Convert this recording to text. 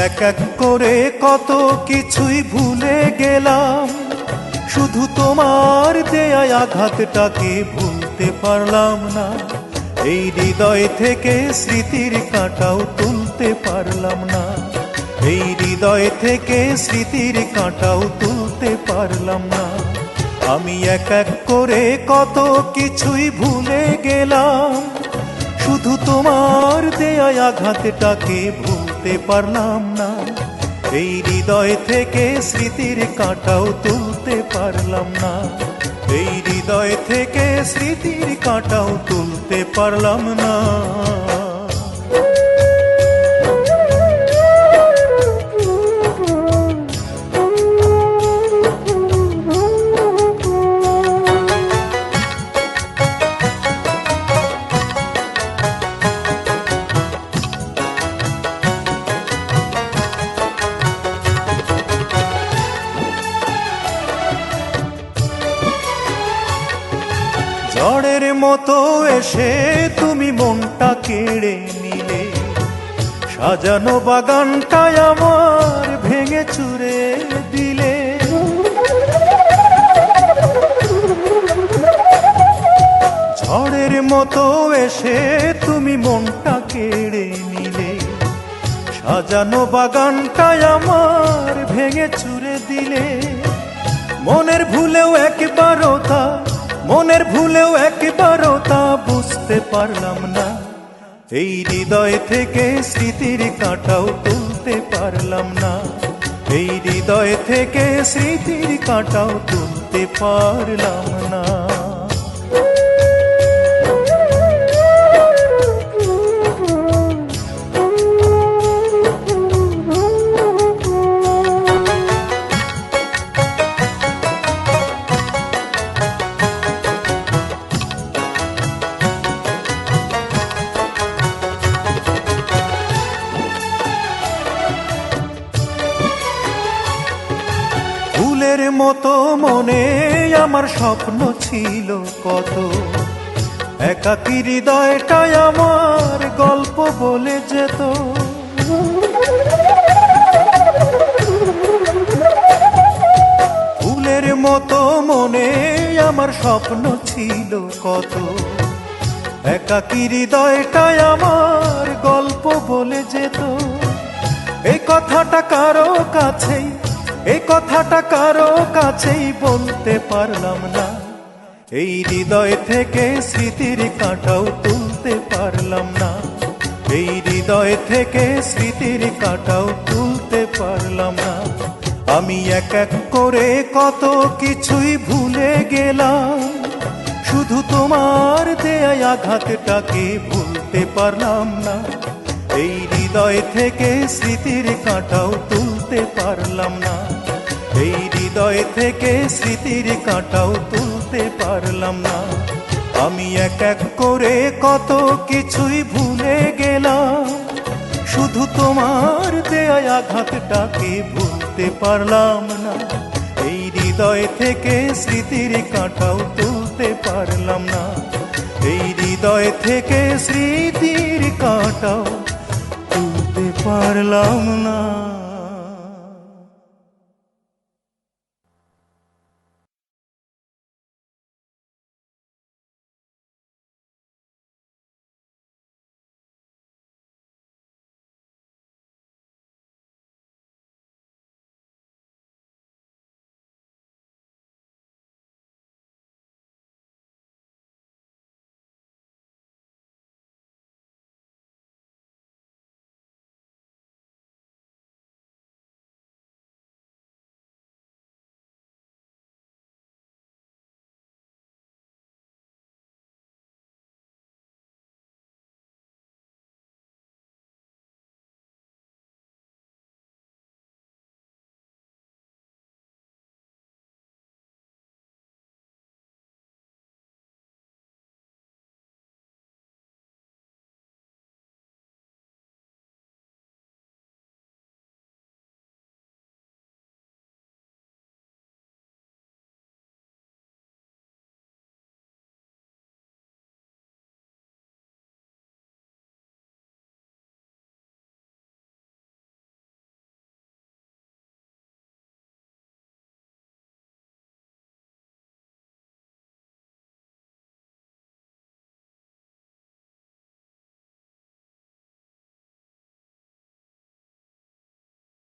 এক এক করে কত কিছুই ভুলে গেলাম, শুধু তোমার দেয়া আঘাতটাকে ভুলতে পারলাম না। এই হৃদয় থেকে স্মৃতির কাঁটাও তুলতে পারলাম না, এই হৃদয় থেকে স্মৃতির কাঁটাও তুলতে পারলাম না। আমি এক এক করে কত কিছুই ভুলে গেলাম, শুধু তোমার দেয়া আঘাতটাকে ভুলতে পারলাম না। এই হৃদয় থেকে স্মৃতির কাঁটাও তুলতে পারলাম না, এই হৃদয় থেকে স্মৃতির কাঁটাও তুলতে পারলাম না। ঝড়ের মতো এসে তুমি মনটা কেড়ে নিলে, সাজানো বাগানটায় আমার ভেঙে চুরে দিলে। ঝড়ের মতো এসে তুমি মনটা কেড়ে নিলে, সাজানো বাগানটায় আমার ভেঙে চুরে দিলে। মনের ভুলেও একবারও তা, মনের ভুলেও একবারও তা বুঝতে পারলাম না। এই হৃদয় থেকে স্মৃতির কাঁটাও তুলতে পারলাম না, এই হৃদয় থেকে স্মৃতির কাঁটাও তুলতে পারলাম না। ফুলের মতো মনে আমার স্বপ্ন ছিল কত, একাকী হৃদয়টাই আমার গল্প বলে যেত। ফুলের মতো মনে আমার স্বপ্ন ছিল কত, একাকী হৃদয়টাই আমার গল্প বলে যেত। এই কথাটা কারো কাছেই, এই কথাটা কারো কাছেই বলতে পারলাম না। এই হৃদয় থেকে স্মৃতির কাঁটাও তুলতে পারলাম না, এই হৃদয় থেকে স্মৃতির কাঁটাও তুলতে পারলাম না। আমি এক এক করে কত কিছুই ভুলে গেলাম, শুধু তোমার দেয়া আঘাতটাকে ভুলতে পারলাম না। এই হৃদয় থেকে স্মৃতির কাঁটাও তুলতে পারলাম না, এই হৃদয় থেকে স্মৃতির কাঁটাও তুলতে পারলাম না। আমি এক এক করে কত কিছুই ভুলে গেলাম, শুধু তোমার দেয়া আঘাতটাকে ভুলতে পারলাম না। এই হৃদয় থেকে স্মৃতির কাঁটাও তুলতে পারলাম না, এই হৃদয় থেকে স্মৃতির কাঁটাও তুলতে পারলাম না।